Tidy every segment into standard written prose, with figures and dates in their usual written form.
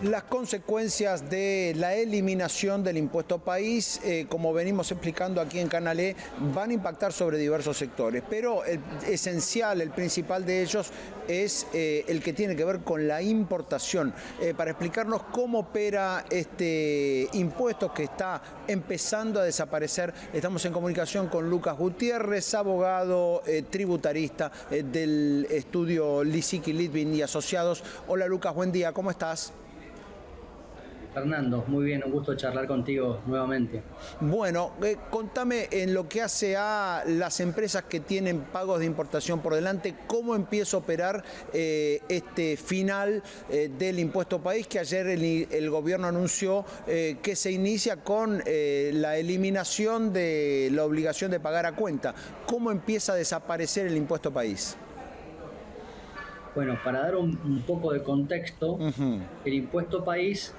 Las consecuencias de la eliminación del impuesto país, como venimos explicando aquí en Canal E, van a impactar sobre diversos sectores, pero el esencial, el principal de ellos es el que tiene que ver con la importación. Para explicarnos cómo opera este impuesto que está empezando a desaparecer, estamos en comunicación con Lucas Gutiérrez, abogado tributarista del estudio Lisicki, Litvin y Asociados. Hola Lucas, buen día, ¿cómo estás? Fernando, muy bien, un gusto charlar contigo nuevamente. Bueno, contame en lo que hace a las empresas que tienen pagos de importación por delante, ¿cómo empieza a operar este final del impuesto país que ayer el gobierno anunció que se inicia con la eliminación de la obligación de pagar a cuenta? ¿Cómo empieza a desaparecer el impuesto país? Bueno, para dar un poco de contexto, el impuesto país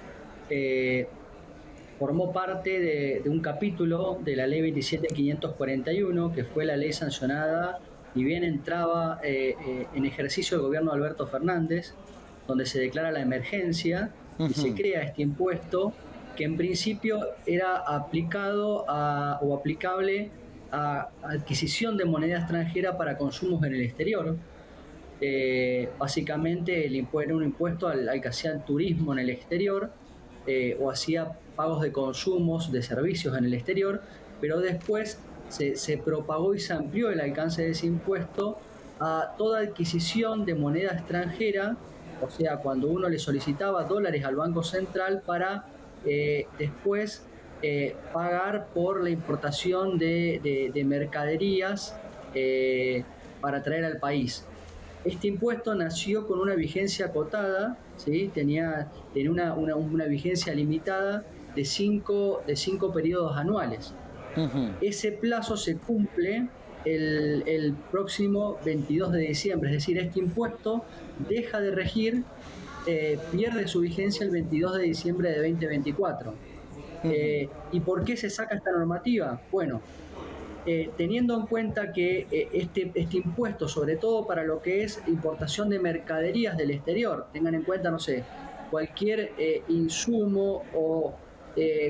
formó parte de un capítulo de la ley 27.541, que fue la ley sancionada y bien entraba en ejercicio del gobierno de Alberto Fernández, donde se declara la emergencia y se crea este impuesto que en principio era aplicado o aplicable a adquisición de moneda extranjera para consumos en el exterior. Básicamente era un impuesto al que hacía el turismo en el exterior, o hacía pagos de consumos, de servicios en el exterior, pero después se propagó y se amplió el alcance de ese impuesto a toda adquisición de moneda extranjera, o sea, cuando uno le solicitaba dólares al Banco Central para después pagar por la importación de mercaderías para traer al país. Este impuesto nació con una vigencia acotada, ¿sí? Tenía una vigencia limitada de cinco periodos anuales. Ese plazo se cumple el próximo 22 de diciembre, es decir, este impuesto deja de regir, pierde su vigencia el 22 de diciembre de 2024. ¿Y por qué se saca esta normativa? Bueno, teniendo en cuenta que este impuesto, sobre todo para lo que es importación de mercaderías del exterior, tengan en cuenta, no sé, cualquier insumo o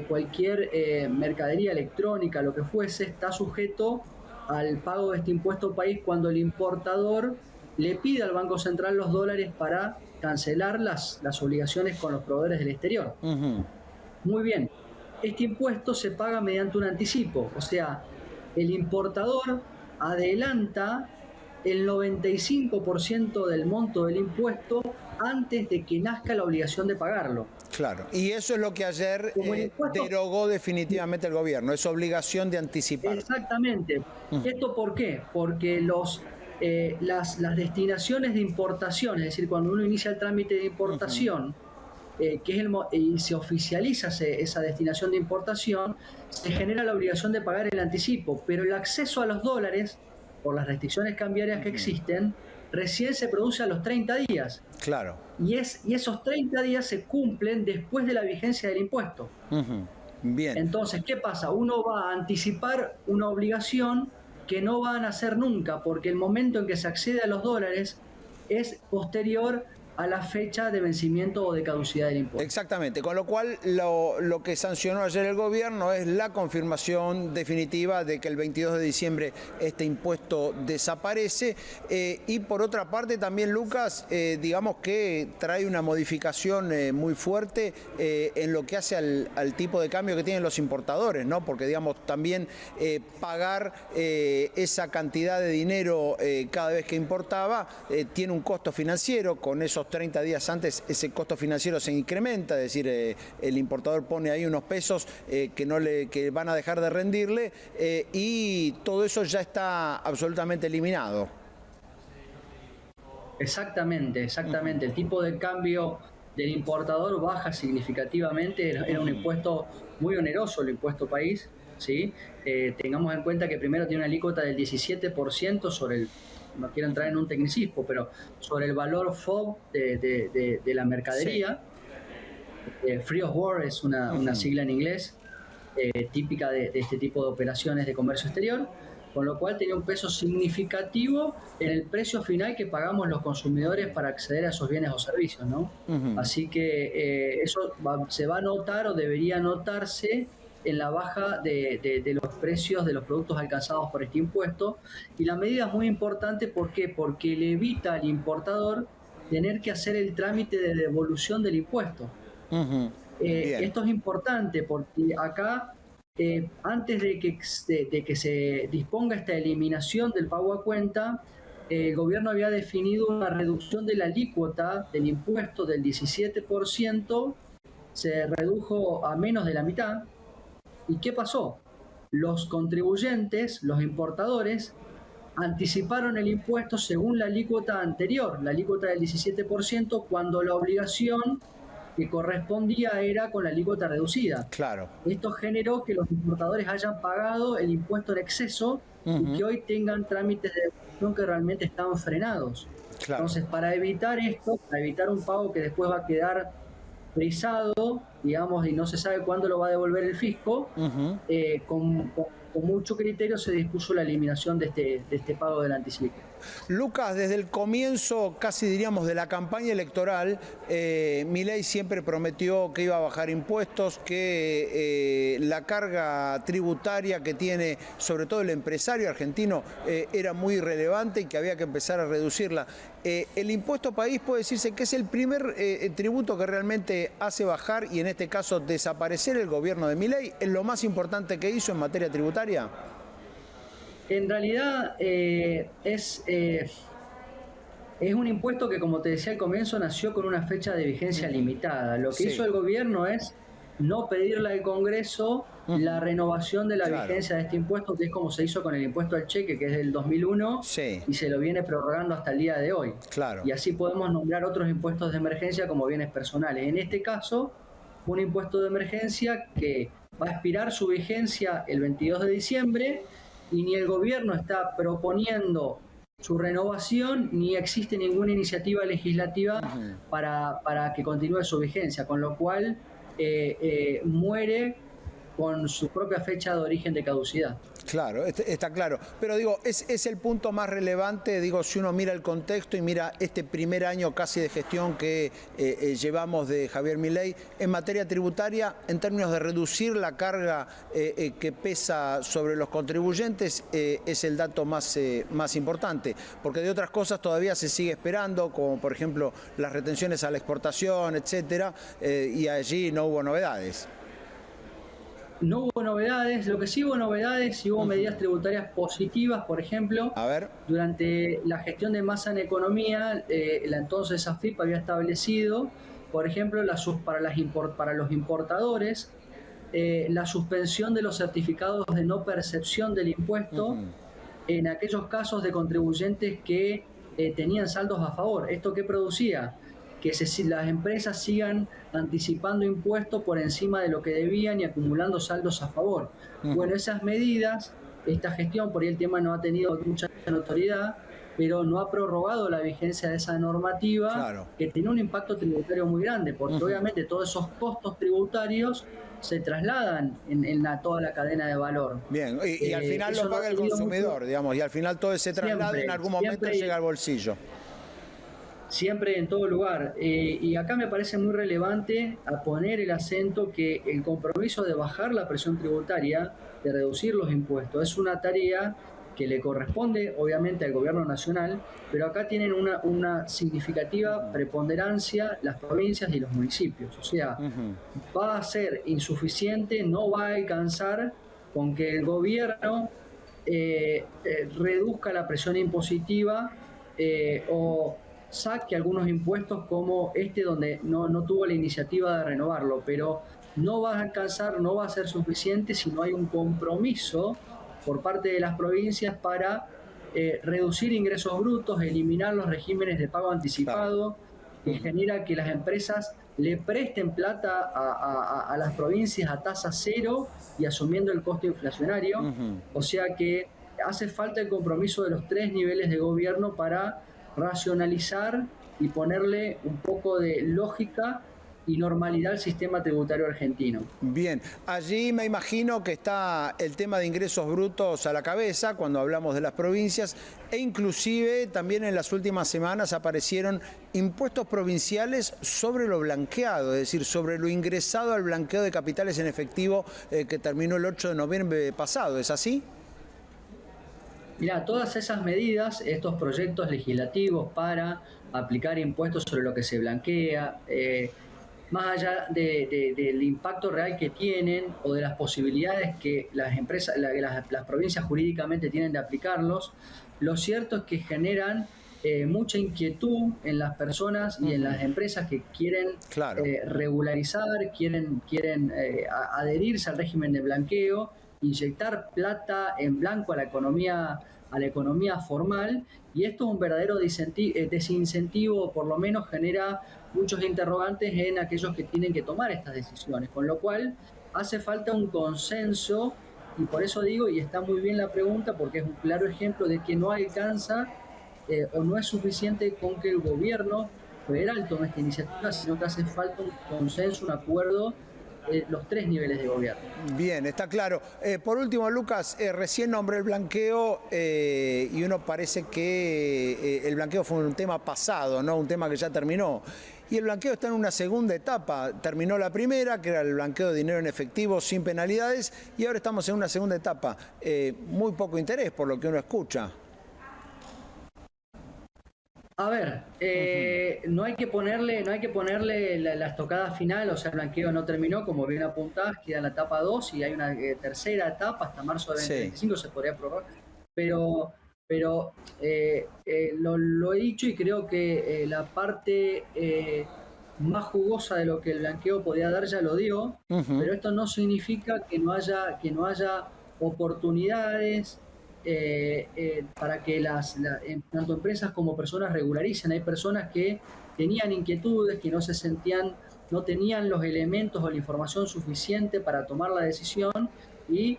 cualquier mercadería electrónica, lo que fuese, está sujeto al pago de este impuesto país cuando el importador le pide al Banco Central los dólares para cancelar las obligaciones con los proveedores del exterior. Muy bien, este impuesto se paga mediante un anticipo, o sea, el importador adelanta el 95% del monto del impuesto antes de que nazca la obligación de pagarlo. Claro, y eso es lo que ayer derogó definitivamente el gobierno, es obligación de anticipar. Exactamente. ¿Esto por qué? Porque las destinaciones de importación, es decir, cuando uno inicia el trámite de importación, y se oficializa esa destinación de importación, se genera la obligación de pagar el anticipo, pero el acceso a los dólares, por las restricciones cambiarias que existen, recién se produce a los 30 días. Claro. Y esos 30 días se cumplen después de la vigencia del impuesto. Bien. Entonces, ¿qué pasa? Uno va a anticipar una obligación que no van a hacer nunca, porque el momento en que se accede a los dólares es posterior a la fecha de vencimiento o de caducidad del impuesto. Exactamente, con lo cual lo que sancionó ayer el gobierno es la confirmación definitiva de que el 22 de diciembre este impuesto desaparece, y por otra parte también, Lucas, digamos que trae una modificación muy fuerte en lo que hace al tipo de cambio que tienen los importadores, ¿no? Porque digamos también pagar esa cantidad de dinero cada vez que importaba tiene un costo financiero. Con esos 30 días antes ese costo financiero se incrementa, es decir, el importador pone ahí unos pesos que van a dejar de rendirle, y todo eso ya está absolutamente eliminado. Exactamente. El tipo de cambio del importador baja significativamente, era un impuesto muy oneroso, el impuesto país, ¿sí? Tengamos en cuenta que primero tiene una alícuota del 17% sobre no quiero entrar en un tecnicismo, pero sobre el valor FOB de la mercadería. Sí. Free of Board es una sigla en inglés típica de este tipo de operaciones de comercio exterior. con lo cual tenía un peso significativo en el precio final que pagamos los consumidores para acceder a esos bienes o servicios, ¿no? Ujú. Así que se va a notar o debería notarse en la baja de los precios de los productos alcanzados por este impuesto. Y la medida es muy importante, ¿por qué? Porque le evita al importador tener que hacer el trámite de devolución del impuesto. Ujú. Bien. Esto es importante porque acá, antes de que se disponga esta eliminación del pago a cuenta, el gobierno había definido una reducción de la alícuota del impuesto del 17%, se redujo a menos de la mitad. ¿Y qué pasó? Los contribuyentes, los importadores, anticiparon el impuesto según la alícuota anterior, la alícuota del 17%, cuando la obligación que correspondía era con la alícuota reducida. Claro. Esto generó que los importadores hayan pagado el impuesto en exceso y Ujú. que hoy tengan trámites de devolución que realmente están frenados. Claro. Entonces, para evitar esto, para evitar un pago que después va a quedar frisado, digamos, y no se sabe cuándo lo va a devolver el fisco, Ujú. con mucho criterio se dispuso la eliminación de este pago del anticipo. Lucas, desde el comienzo, casi diríamos, de la campaña electoral, Milei siempre prometió que iba a bajar impuestos, que la carga tributaria que tiene, sobre todo el empresario argentino, era muy relevante y que había que empezar a reducirla. El impuesto país puede decirse que es el primer tributo que realmente hace bajar y en este caso desaparecer el gobierno de Milei. ¿Es lo más importante que hizo en materia tributaria? En realidad es un impuesto que, como te decía al comienzo, nació con una fecha de vigencia limitada. Lo que hizo Sí. el gobierno es no pedirle al Congreso la Ujú. renovación de la Claro. vigencia de este impuesto, que es como se hizo con el impuesto al cheque, que es del 2001, Sí. y se lo viene prorrogando hasta el día de hoy. Claro. Y así podemos nombrar otros impuestos de emergencia como bienes personales. En este caso, un impuesto de emergencia que va a expirar su vigencia el 22 de diciembre y ni el gobierno está proponiendo su renovación ni existe ninguna iniciativa legislativa Ujú. para que continúe su vigencia, con lo cual muere con su propia fecha de origen de caducidad. Claro, está claro. Pero digo, es el punto más relevante, digo, si uno mira el contexto y mira este primer año casi de gestión que llevamos de Javier Milei en materia tributaria, en términos de reducir la carga que pesa sobre los contribuyentes, es el dato más importante. Porque de otras cosas todavía se sigue esperando, como por ejemplo las retenciones a la exportación, etcétera, y allí no hubo novedades. No hubo novedades, lo que sí hubo novedades, sí hubo medidas tributarias positivas, por ejemplo, A ver. durante la gestión de Massa en Economía, la entonces AFIP había establecido, por ejemplo, para los importadores, la suspensión de los certificados de no percepción del impuesto Ujú. en aquellos casos de contribuyentes que tenían saldos a favor. ¿Esto qué producía? Que las empresas sigan anticipando impuestos por encima de lo que debían y acumulando saldos a favor. Ujú. Bueno, esas medidas, esta gestión, por ahí el tema no ha tenido mucha notoriedad, pero no ha prorrogado la vigencia de esa normativa Claro. que tiene un impacto tributario muy grande, porque Ujú. obviamente todos esos costos tributarios se trasladan en toda la cadena de valor. Bien, y al final lo Eso no ha paga el tenido mucho, consumidor, digamos, y al final todo ese traslado en algún momento llega al bolsillo. siempre en todo lugar. Y acá me parece muy relevante a poner el acento que el compromiso de bajar la presión tributaria, de reducir los impuestos, es una tarea que le corresponde obviamente al gobierno nacional, pero acá tienen una significativa preponderancia las provincias y los municipios. O sea, Ujú. va a ser insuficiente, no va a alcanzar con que el gobierno reduzca la presión impositiva o saque algunos impuestos como este donde no tuvo la iniciativa de renovarlo, pero no va a alcanzar, no va a ser suficiente si no hay un compromiso por parte de las provincias para reducir ingresos brutos, eliminar los regímenes de pago Claro. anticipado, que Ujú. genera que las empresas le presten plata a las provincias a tasa cero y asumiendo el costo inflacionario. Ujú. O sea que hace falta el compromiso de los tres niveles de gobierno para racionalizar y ponerle un poco de lógica y normalidad al sistema tributario argentino. Bien, allí me imagino que está el tema de ingresos brutos a la cabeza cuando hablamos de las provincias e inclusive también en las últimas semanas aparecieron impuestos provinciales sobre lo blanqueado, es decir, sobre lo ingresado al blanqueo de capitales en efectivo que terminó el 8 de noviembre pasado, ¿es así? Mira, todas esas medidas, estos proyectos legislativos para aplicar impuestos sobre lo que se blanquea, más allá del impacto real que tienen o de las posibilidades que las empresas, las provincias jurídicamente tienen de aplicarlos, lo cierto es que generan mucha inquietud en las personas y en las empresas que quieren Claro. regularizar, quieren adherirse al régimen de blanqueo, inyectar plata en blanco a la economía formal, y esto es un verdadero desincentivo, o por lo menos genera muchos interrogantes en aquellos que tienen que tomar estas decisiones, con lo cual hace falta un consenso, y por eso digo, y está muy bien la pregunta, porque es un claro ejemplo de que no alcanza o no es suficiente con que el gobierno federal tome esta iniciativa, sino que hace falta un consenso, un acuerdo de los tres niveles de gobierno. Bien, está claro. Por último, Lucas, recién nombré el blanqueo y uno parece que el blanqueo fue un tema pasado, ¿no? Un tema que ya terminó. Y el blanqueo está en una segunda etapa. Terminó la primera, que era el blanqueo de dinero en efectivo sin penalidades, y ahora estamos en una segunda etapa. Muy poco interés por lo que uno escucha. A ver, no hay que ponerle la estocada final, o sea, el blanqueo no terminó, como bien apuntás, queda en la etapa 2 y hay una tercera etapa, hasta marzo de 2025 Sí. se podría aprobar, pero lo he dicho y creo que la parte más jugosa de lo que el blanqueo podía dar ya lo dio, Ujú. pero esto no significa que no haya oportunidades para que tanto empresas como personas regularicen. Hay personas que tenían inquietudes, que no se sentían, no tenían los elementos o la información suficiente para tomar la decisión, y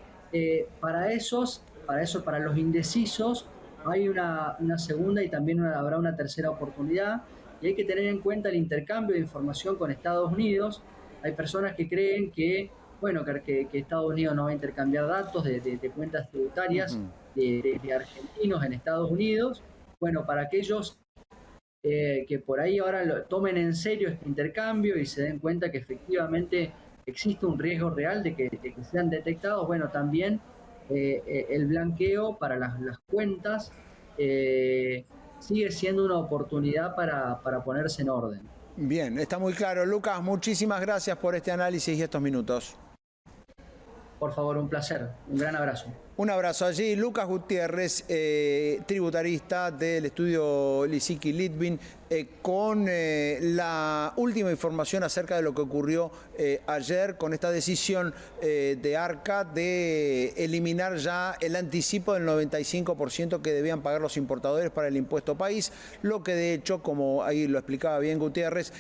para los indecisos hay una segunda y también habrá una tercera oportunidad, y hay que tener en cuenta el intercambio de información con Estados Unidos. Hay personas que creen que, bueno, que Estados Unidos no va a intercambiar datos de cuentas tributarias Ujú. de argentinos en Estados Unidos. Bueno, para aquellos que por ahí ahora tomen en serio este intercambio y se den cuenta que efectivamente existe un riesgo real de que sean detectados, bueno, también el blanqueo para las cuentas sigue siendo una oportunidad para ponerse en orden. Bien, está muy claro. Lucas, muchísimas gracias por este análisis y estos minutos. Por favor, un placer, un gran abrazo. Un abrazo allí. Lucas Gutiérrez, tributarista del estudio Lisicki Litvin, con la última información acerca de lo que ocurrió ayer con esta decisión de ARCA de eliminar ya el anticipo del 95% que debían pagar los importadores para el impuesto país, lo que de hecho, como ahí lo explicaba bien Gutiérrez,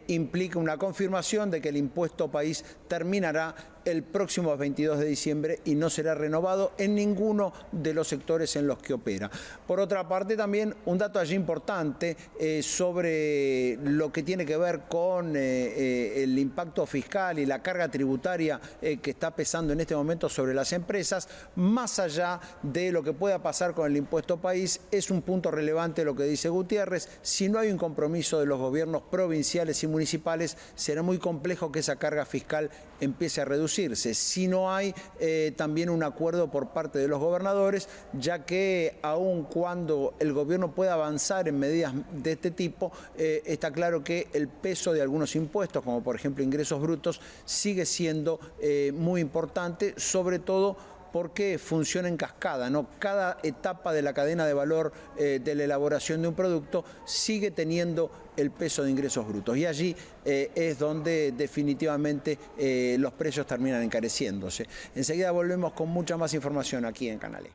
implica una confirmación de que el impuesto país terminará el próximo 22 de diciembre y no será renovado en ninguno de los sectores en los que opera. Por otra parte, también un dato allí importante sobre lo que tiene que ver con el impacto fiscal y la carga tributaria que está pesando en este momento sobre las empresas, más allá de lo que pueda pasar con el impuesto país, es un punto relevante lo que dice Gutiérrez. Si no hay un compromiso de los gobiernos provinciales y municipales, será muy complejo que esa carga fiscal empiece a reducirse. Si no hay también un acuerdo por parte de los gobernadores, ya que aun cuando el gobierno pueda avanzar en medidas de este tipo, está claro que el peso de algunos impuestos, como por ejemplo ingresos brutos, sigue siendo muy importante, sobre todo porque funciona en cascada, ¿no? Cada etapa de la cadena de valor de la elaboración de un producto sigue teniendo el peso de ingresos brutos. Y allí es donde definitivamente los precios terminan encareciéndose. Enseguida volvemos con mucha más información aquí en Canal E.